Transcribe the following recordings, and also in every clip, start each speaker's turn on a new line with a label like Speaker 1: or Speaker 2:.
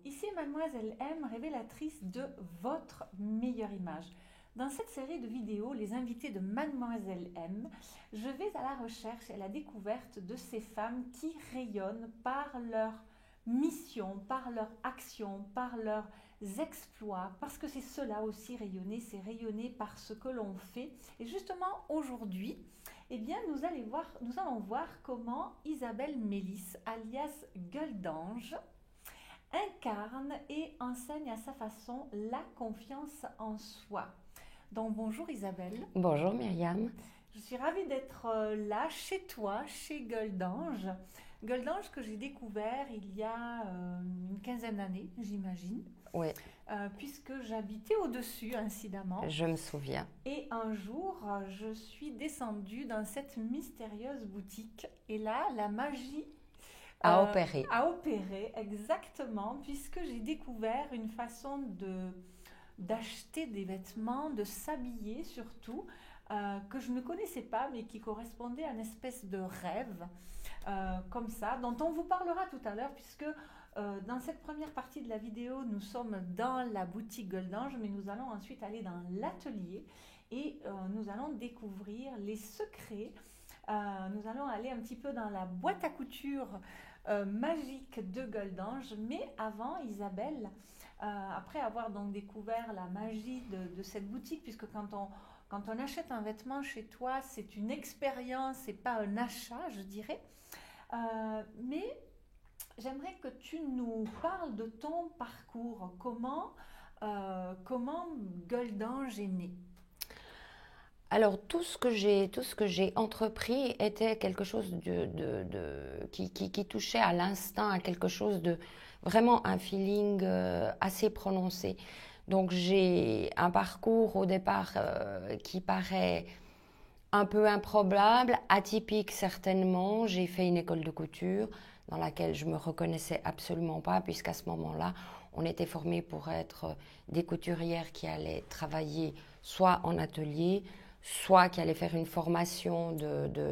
Speaker 1: ici Mademoiselle M, révélatrice de votre meilleure image. Dans cette série de vidéos, les invités de Mademoiselle M, je vais à la recherche et à la découverte de ces femmes qui rayonnent par leur mission, par leur action, par leurs exploits, parce que c'est cela aussi rayonner, c'est rayonner par ce que l'on fait. Et justement aujourd'hui, eh bien, nous allons voir comment Isabelle Mélis, alias Gueule d'Ange, incarne et enseigne à sa façon la confiance en soi. Donc bonjour Isabelle.
Speaker 2: Bonjour Myriam.
Speaker 1: Je suis ravie d'être là chez toi, chez Gueule d'Ange. Gueule d'Ange que j'ai découvert il y a une quinzaine d'années, j'imagine.
Speaker 2: Oui.
Speaker 1: Puisque j'habitais au-dessus, incidemment.
Speaker 2: Je me souviens.
Speaker 1: Et un jour, je suis descendue dans cette mystérieuse boutique. Et là, la magie
Speaker 2: a opéré.
Speaker 1: A opéré, exactement, puisque j'ai découvert une façon d'acheter des vêtements, de s'habiller surtout, que je ne connaissais pas, mais qui correspondait à une espèce de rêve, comme ça, dont on vous parlera tout à l'heure, puisque dans cette première partie de la vidéo, nous sommes dans la boutique Gueule d'Ange, mais nous allons ensuite aller dans l'atelier et nous allons découvrir les secrets. Nous allons aller un petit peu dans la boîte à couture magique de Gueule d'Ange, mais avant, Isabelle, après avoir donc découvert la magie de cette boutique, puisque quand on achète un vêtement chez toi, c'est une expérience et pas un achat, je dirais. Mais j'aimerais que tu nous parles de ton parcours. Comment Gueule d'Ange est née?
Speaker 2: Alors, tout ce que j'ai entrepris était quelque chose qui touchait à l'instinct, à quelque chose de vraiment un feeling assez prononcé. Donc, j'ai un parcours au départ qui paraît un peu improbable, atypique certainement. J'ai fait une école de couture dans laquelle je me reconnaissais absolument pas, puisqu'à ce moment-là, on était formés pour être des couturières qui allaient travailler soit en atelier, soit qui allaient faire une formation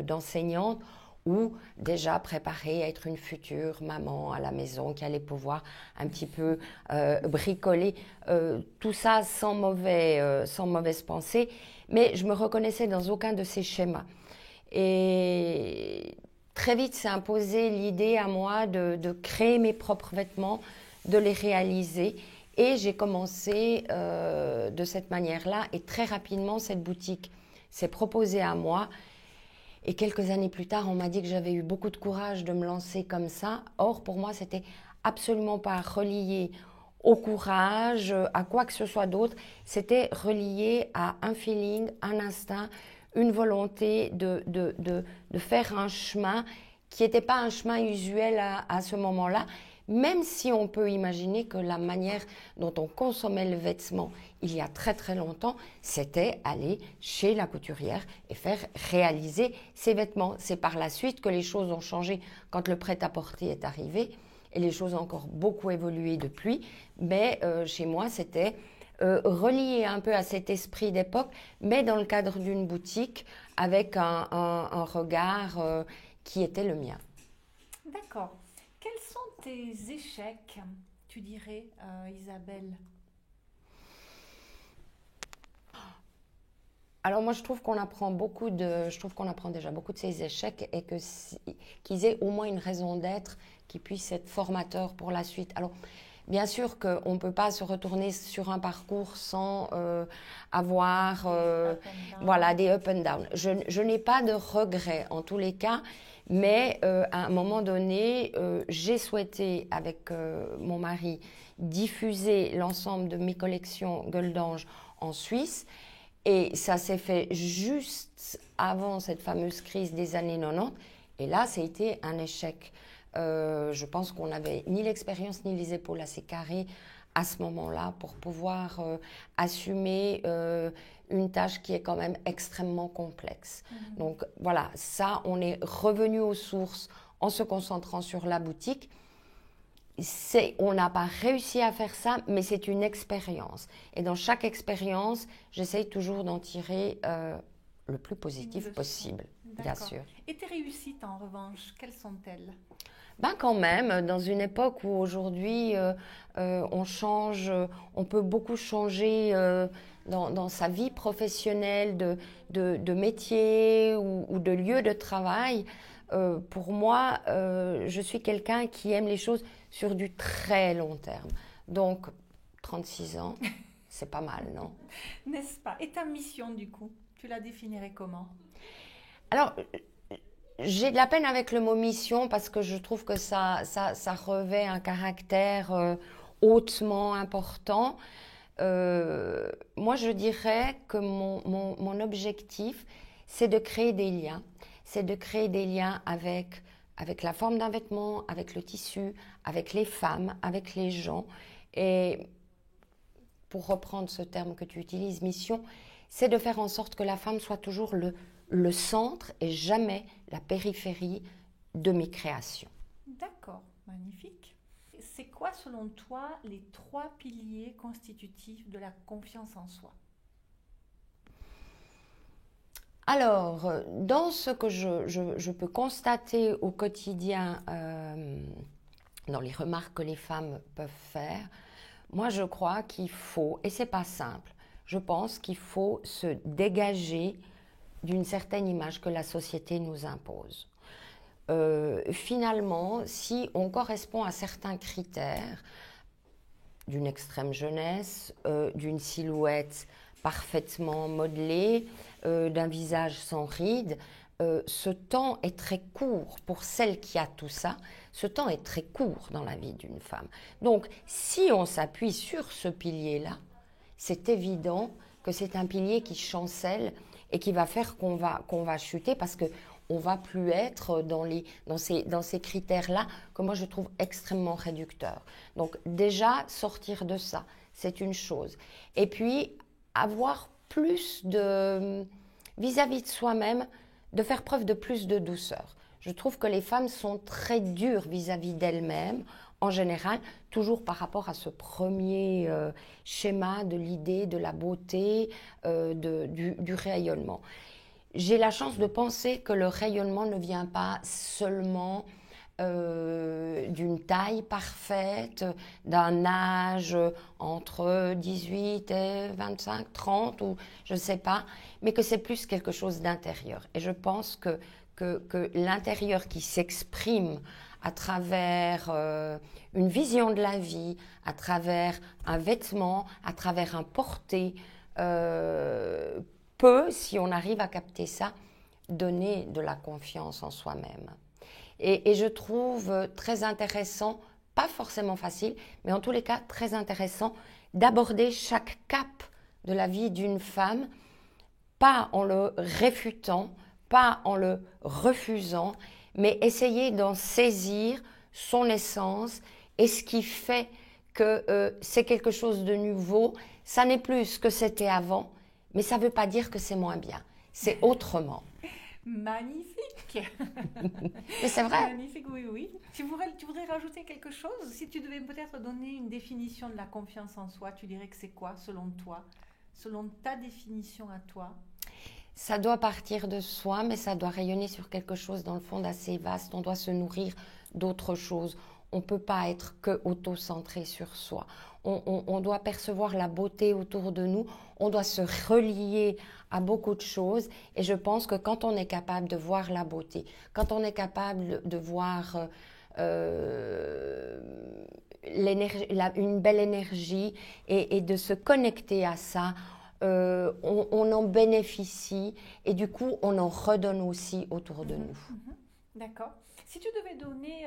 Speaker 2: d'enseignante, ou déjà préparée à être une future maman à la maison qui allait pouvoir un petit peu bricoler. Tout ça sans mauvaise pensée, mais je me reconnaissais dans aucun de ces schémas. Et très vite s'est imposée l'idée à moi de créer mes propres vêtements, de les réaliser. Et j'ai commencé de cette manière-là. Et très rapidement, cette boutique s'est proposée à moi. Et quelques années plus tard, on m'a dit que j'avais eu beaucoup de courage de me lancer comme ça. Or, pour moi, c'était absolument pas relié au courage, à quoi que ce soit d'autre. C'était relié à un feeling, un instinct, une volonté de faire un chemin qui n'était pas un chemin usuel à ce moment-là, même si on peut imaginer que la manière dont on consommait le vêtement il y a très très longtemps, c'était aller chez la couturière et faire réaliser ses vêtements. C'est par la suite que les choses ont changé quand le prêt-à-porter est arrivé, et les choses ont encore beaucoup évolué depuis, mais chez moi c'était relié un peu à cet esprit d'époque, mais dans le cadre d'une boutique avec un regard qui était le mien.
Speaker 1: D'accord. Quels sont tes échecs, tu dirais, Isabelle?
Speaker 2: Alors moi je trouve qu'on apprend déjà beaucoup de ces échecs, et qu'ils aient au moins une raison d'être qui puisse être formateur pour la suite. Alors bien sûr qu'on ne peut pas se retourner sur un parcours sans avoir des up and down. Je n'ai pas de regrets en tous les cas, mais à un moment donné, j'ai souhaité avec mon mari diffuser l'ensemble de mes collections Gueule d'Ange en Suisse. Et ça s'est fait juste avant cette fameuse crise des années 90. Et là, ça a été un échec. Je pense qu'on n'avait ni l'expérience ni les épaules assez carrées à ce moment-là pour pouvoir assumer une tâche qui est quand même extrêmement complexe. Donc voilà, ça, on est revenu aux sources en se concentrant sur la boutique. On n'a pas réussi à faire ça, mais c'est une expérience. Et dans chaque expérience, j'essaye toujours d'en tirer le plus positif possible, bien sûr.
Speaker 1: Et tes réussites, en revanche, quelles sont-elles?
Speaker 2: Ben quand même, dans une époque où aujourd'hui on change, on peut beaucoup changer dans sa vie professionnelle, de métier ou de lieu de travail. Pour moi, je suis quelqu'un qui aime les choses sur du très long terme. Donc, 36 ans, c'est pas mal, non?
Speaker 1: N'est-ce pas? Et ta mission, du coup, tu la définirais comment?
Speaker 2: Alors, j'ai de la peine avec le mot mission parce que je trouve que ça revêt un caractère hautement important. Moi, je dirais que mon objectif, c'est de créer des liens. C'est de créer des liens avec la forme d'un vêtement, avec le tissu, avec les femmes, avec les gens. Et pour reprendre ce terme que tu utilises, mission, c'est de faire en sorte que la femme soit toujours le centre et jamais la périphérie de mes créations.
Speaker 1: D'accord, magnifique. C'est quoi, selon toi, les trois piliers constitutifs de la confiance en soi?
Speaker 2: Alors, dans ce que je peux constater au quotidien, dans les remarques que les femmes peuvent faire, moi je crois qu'il faut, et c'est pas simple, je pense qu'il faut se dégager d'une certaine image que la société nous impose. Finalement, si on correspond à certains critères d'une extrême jeunesse, d'une silhouette parfaitement modelée, d'un visage sans rides, ce temps est très court pour celle qui a tout ça. Ce temps est très court dans la vie d'une femme. Donc, si on s'appuie sur ce pilier-là, c'est évident que c'est un pilier qui chancelle et qui va faire qu'on va chuter parce que on va plus être dans ces critères-là que moi je trouve extrêmement réducteurs. Donc déjà, sortir de ça, c'est une chose. Et puis, avoir plus de, vis-à-vis de soi-même, de faire preuve de plus de douceur. Je trouve que les femmes sont très dures vis-à-vis d'elles-mêmes, en général, toujours par rapport à ce premier schéma de l'idée de la beauté, du rayonnement. J'ai la chance de penser que le rayonnement ne vient pas seulement d'une taille parfaite, d'un âge entre 18 et 25, 30 ou je ne sais pas, mais que c'est plus quelque chose d'intérieur. Et je pense que l'intérieur qui s'exprime à travers une vision de la vie, à travers un vêtement, à travers un porté, peut, si on arrive à capter ça, donner de la confiance en soi-même. Et je trouve très intéressant, pas forcément facile, mais en tous les cas très intéressant, d'aborder chaque cap de la vie d'une femme, pas en le réfutant, pas en le refusant, mais essayer d'en saisir son essence et ce qui fait que c'est quelque chose de nouveau. Ça n'est plus ce que c'était avant, mais ça ne veut pas dire que c'est moins bien. C'est autrement.
Speaker 1: Magnifique.
Speaker 2: Mais c'est vrai.
Speaker 1: Magnifique, oui, oui. Tu voudrais rajouter quelque chose? Si tu devais peut-être donner une définition de la confiance en soi, tu dirais que c'est quoi selon toi? Selon ta définition à toi?
Speaker 2: Ça doit partir de soi, mais ça doit rayonner sur quelque chose dans le fond d'assez vaste. On doit se nourrir d'autres choses. On ne peut pas être que auto-centré sur soi. On doit percevoir la beauté autour de nous. On doit se relier à beaucoup de choses. Et je pense que quand on est capable de voir la beauté, quand on est capable de voir une belle énergie et de se connecter à ça, on en bénéficie et du coup, on en redonne aussi autour de nous.
Speaker 1: D'accord. Si tu devais donner,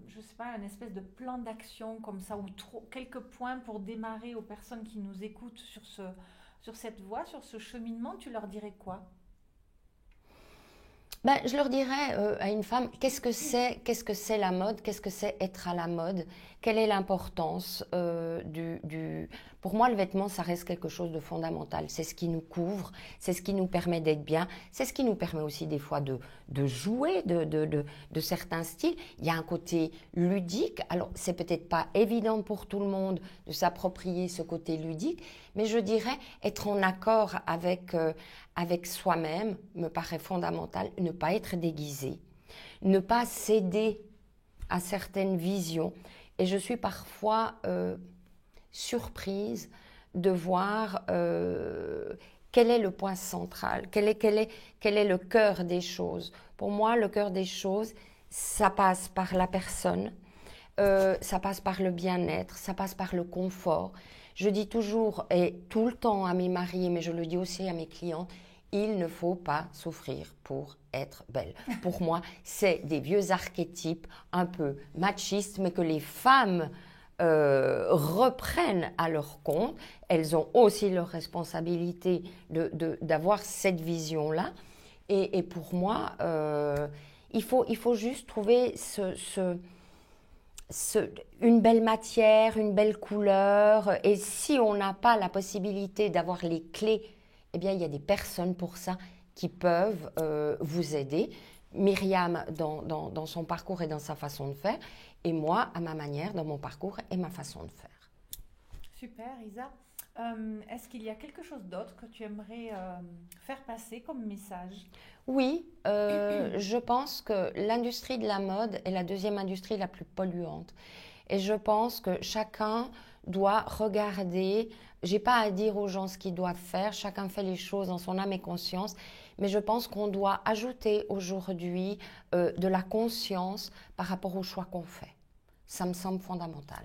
Speaker 1: je sais pas, une espèce de plan d'action comme ça, ou quelques points pour démarrer aux personnes qui nous écoutent sur cette voie, sur ce cheminement, tu leur dirais quoi?
Speaker 2: Ben, je leur dirais à une femme, qu'est-ce que c'est la mode, qu'est-ce que c'est être à la mode, quelle est l'importance Pour moi, le vêtement, ça reste quelque chose de fondamental. C'est ce qui nous couvre, c'est ce qui nous permet d'être bien, c'est ce qui nous permet aussi des fois de jouer de certains styles. Il y a un côté ludique. Alors, c'est peut-être pas évident pour tout le monde de s'approprier ce côté ludique, mais je dirais être en accord avec soi-même me paraît fondamental, ne pas être déguisé. ne pas céder à certaines visions. Et je suis parfois surprise de voir quel est le point central, quel est le cœur des choses. Pour moi, le cœur des choses, ça passe par la personne, ça passe par le bien-être, ça passe par le confort. Je dis toujours et tout le temps à mes mariés, mais je le dis aussi à mes clients, il ne faut pas souffrir pour être belle. Pour moi, c'est des vieux archétypes un peu machistes, mais que les femmes reprennent à leur compte. Elles ont aussi leur responsabilité d'avoir cette vision-là. Et pour moi, il faut juste trouver une belle matière, une belle couleur. Et si on n'a pas la possibilité d'avoir les clés, eh bien, il y a des personnes pour ça qui peuvent vous aider. Myriam, dans son parcours et dans sa façon de faire, et moi, à ma manière, dans mon parcours et ma façon de faire.
Speaker 1: Super, Isa. Est-ce qu'il y a quelque chose d'autre que tu aimerais faire passer comme message?
Speaker 2: Oui, je pense que l'industrie de la mode est la deuxième industrie la plus polluante. Et je pense que chacun doit regarder, j'ai pas à dire aux gens ce qu'ils doivent faire, chacun fait les choses en son âme et conscience, mais je pense qu'on doit ajouter aujourd'hui de la conscience par rapport aux choix qu'on fait. Ça me semble fondamental.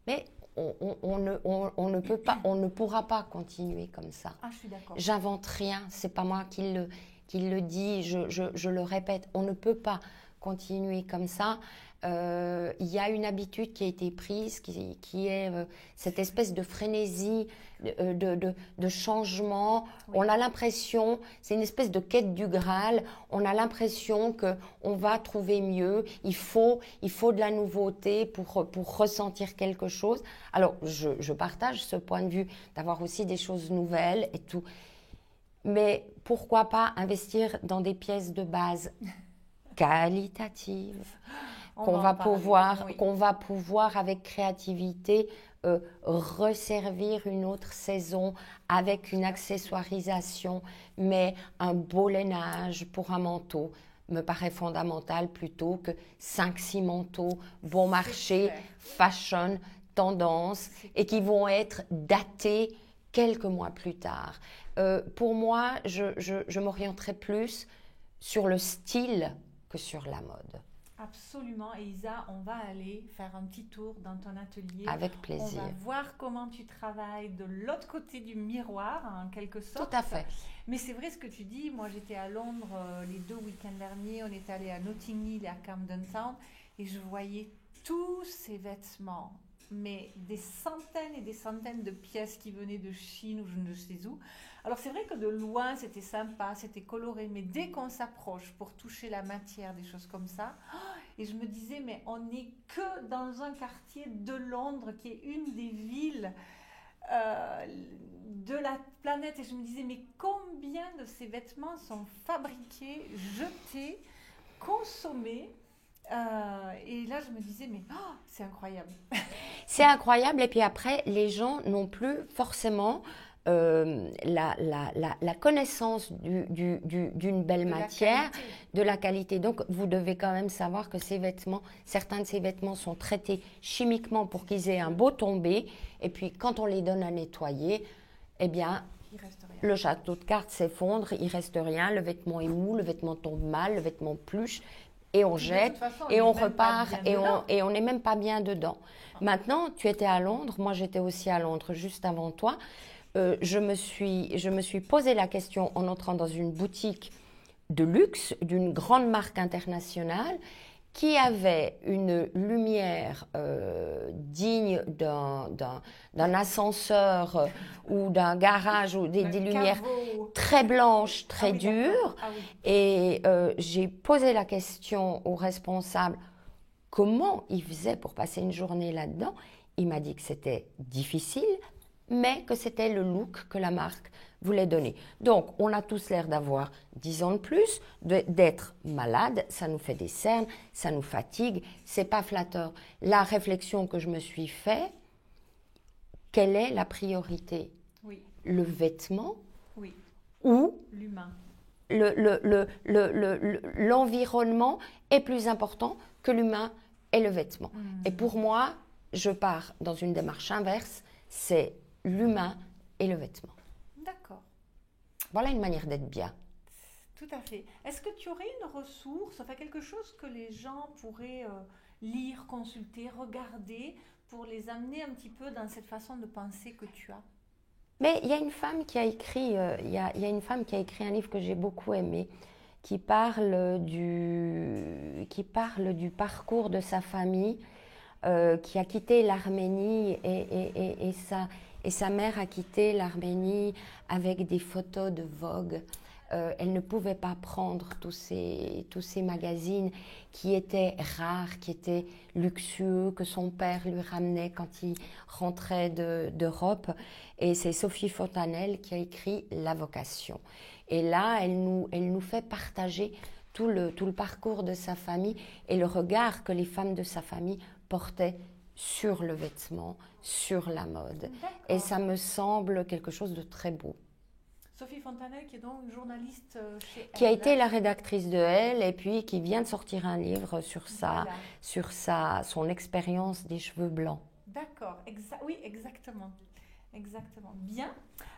Speaker 2: Mais on ne peut pas, on ne pourra pas continuer comme ça.
Speaker 1: Ah, je suis d'accord.
Speaker 2: J'invente rien, c'est pas moi qui le dis, je le répète, on ne peut pas continuer comme ça. Il y a une habitude qui a été prise, qui est cette espèce de frénésie, de changement. Oui. On a l'impression, c'est une espèce de quête du Graal, on a l'impression qu'on va trouver mieux, il faut de la nouveauté pour ressentir quelque chose. Alors, je partage ce point de vue d'avoir aussi des choses nouvelles et tout. Mais pourquoi pas investir dans des pièces de base qualitatives qu'on va pouvoir avec créativité resservir une autre saison avec une accessoirisation, mais un beau lainage pour un manteau me paraît fondamental plutôt que 5-6 manteaux bon marché, fashion, tendance et qui vont être datés quelques mois plus tard. Pour moi, je m'orienterai plus sur le style que sur la mode.
Speaker 1: Absolument. Et Isa, on va aller faire un petit tour dans ton atelier.
Speaker 2: Avec plaisir.
Speaker 1: On va voir comment tu travailles de l'autre côté du miroir, en quelque sorte.
Speaker 2: Tout à fait.
Speaker 1: Mais c'est vrai ce que tu dis. Moi, j'étais à Londres les 2 week-ends derniers. On est allé à Notting Hill et à Camden Town. Et je voyais tous ces vêtements, mais des centaines et des centaines de pièces qui venaient de Chine ou je ne sais où. Alors c'est vrai que de loin c'était sympa, c'était coloré, mais dès qu'on s'approche pour toucher la matière, des choses comme ça, et je me disais mais on n'est que dans un quartier de Londres qui est une des villes de la planète, et je me disais mais combien de ces vêtements sont fabriqués, jetés, consommés. Et là, je me disais, mais c'est incroyable.
Speaker 2: C'est incroyable. Et puis après, les gens n'ont plus forcément la connaissance d'une belle matière, de la qualité. Donc, vous devez quand même savoir que ces vêtements, certains de ces vêtements sont traités chimiquement pour qu'ils aient un beau tombé. Et puis, quand on les donne à nettoyer, eh bien, le château de cartes s'effondre, il ne reste rien. Le vêtement est mou, le vêtement tombe mal, le vêtement pluche. Et on jette, façon, et on repart, et on n'est même pas bien dedans. Maintenant, tu étais à Londres, moi j'étais aussi à Londres juste avant toi. Je me suis posé la question en entrant dans une boutique de luxe d'une grande marque internationale qui avait une lumière digne d'un ascenseur ou d'un garage, ou des lumières très blanches, très dures. Ah oui. Et j'ai posé la question au responsable, comment il faisait pour passer une journée là-dedans. Il m'a dit que c'était difficile, mais que c'était le look que la marque voulait donner. Donc, on a tous l'air d'avoir 10 ans de plus, d'être malade, ça nous fait des cernes, ça nous fatigue, c'est pas flatteur. La réflexion que je me suis faite, quelle est la priorité ?
Speaker 1: Oui.
Speaker 2: Le vêtement
Speaker 1: oui.
Speaker 2: ou
Speaker 1: l'humain ?
Speaker 2: l'environnement est plus important que l'humain et le vêtement. Et pour moi, je pars dans une démarche inverse, c'est l'humain et le vêtement.
Speaker 1: D'accord.
Speaker 2: Voilà une manière d'être bien.
Speaker 1: Tout à fait. Est-ce que tu aurais une ressource, enfin quelque chose que les gens pourraient lire, consulter, regarder pour les amener un petit peu dans cette façon de penser que tu as?
Speaker 2: Mais il y a une femme qui a écrit, une femme qui a écrit un livre que j'ai beaucoup aimé, qui parle du parcours de sa famille, qui a quitté l'Arménie et sa mère a quitté l'Arménie avec des photos de Vogue. Elle ne pouvait pas prendre tous ces magazines qui étaient rares, qui étaient luxueux, que son père lui ramenait quand il rentrait d'Europe. Et c'est Sophie Fontanelle qui a écrit La Vocation. Et là, elle nous fait partager tout le parcours de sa famille et le regard que les femmes de sa famille portaient sur le vêtement, sur la mode.
Speaker 1: D'accord.
Speaker 2: Et ça me semble quelque chose de très beau.
Speaker 1: Sophie Fontanelle, qui est donc journaliste chez Elle.
Speaker 2: Qui a été la rédactrice de Elle et puis qui vient de sortir un livre sur
Speaker 1: Voilà.
Speaker 2: son expérience des cheveux blancs.
Speaker 1: D'accord, oui, exactement. Exactement. Bien.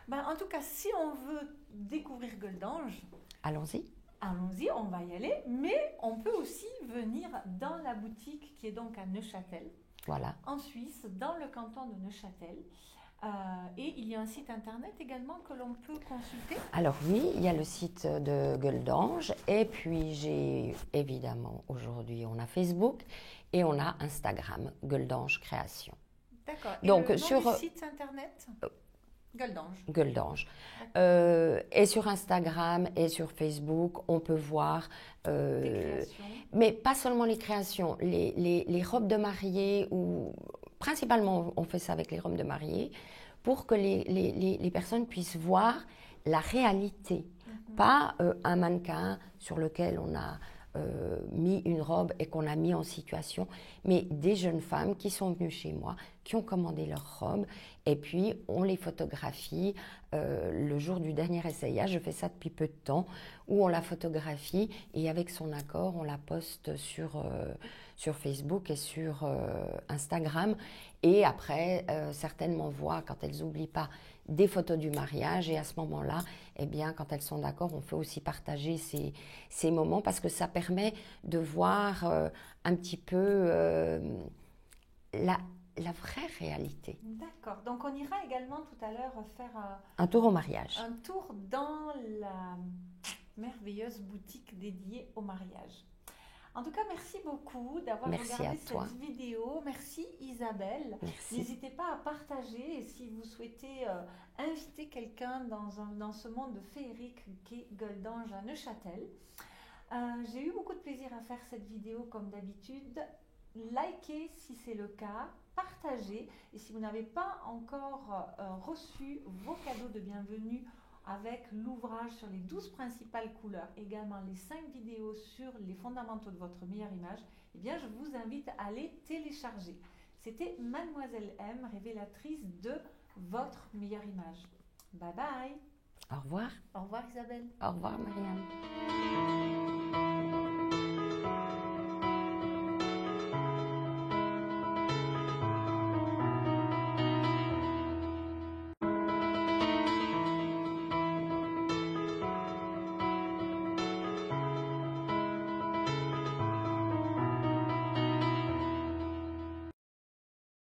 Speaker 1: Ben, en tout cas, si on veut découvrir Goldange,
Speaker 2: Allons-y.
Speaker 1: allons-y, on va y aller. Mais on peut aussi venir dans la boutique qui est donc à Neuchâtel,
Speaker 2: Voilà.
Speaker 1: en Suisse, dans le canton de Neuchâtel. Et il y a un site internet également que l'on peut consulter.
Speaker 2: Alors oui, il y a le site de Goldange et puis j'ai évidemment aujourd'hui on a Facebook et on a Instagram, Goldange Création.
Speaker 1: D'accord. Et
Speaker 2: Donc
Speaker 1: le nom
Speaker 2: sur
Speaker 1: du site internet Goldange.
Speaker 2: Goldange. Et sur Instagram et sur Facebook, on peut voir,
Speaker 1: Des créations.
Speaker 2: mais pas seulement les créations, les robes de mariée, ou principalement on fait ça avec les robes de mariée, pour que les personnes puissent voir la réalité, pas un mannequin sur lequel on a mis une robe et qu'on a mis en situation, mais des jeunes femmes qui sont venues chez moi, qui ont commandé leur robe, et puis on les photographie le jour du dernier essayage. Je fais ça depuis peu de temps, où on la photographie et avec son accord, on la poste sur Facebook et sur Instagram. Et après, certaines m'envoient, quand elles n'oublient pas, des photos du mariage. Et à ce moment-là, eh bien, quand elles sont d'accord, on fait aussi partager ces moments parce que ça permet de voir un petit peu la vraie réalité.
Speaker 1: D'accord. Donc on ira également tout à l'heure faire
Speaker 2: Un tour au mariage.
Speaker 1: un tour dans la merveilleuse boutique dédiée au mariage. En tout cas, merci beaucoup d'avoir regardé cette vidéo. Merci Isabelle.
Speaker 2: Merci.
Speaker 1: N'hésitez pas à partager et si vous souhaitez inviter quelqu'un dans ce monde féerique qu'est Goldange à Neuchâtel. J'ai eu beaucoup de plaisir à faire cette vidéo comme d'habitude. Likez si c'est le cas, partagez et si vous n'avez pas encore reçu vos cadeaux de bienvenue avec l'ouvrage sur les 12 principales couleurs, également les 5 vidéos sur les fondamentaux de votre meilleure image, eh bien je vous invite à les télécharger. C'était Mademoiselle M, révélatrice de votre meilleure image. Bye bye.
Speaker 2: Au revoir.
Speaker 1: Au revoir Isabelle.
Speaker 2: Au revoir Marianne.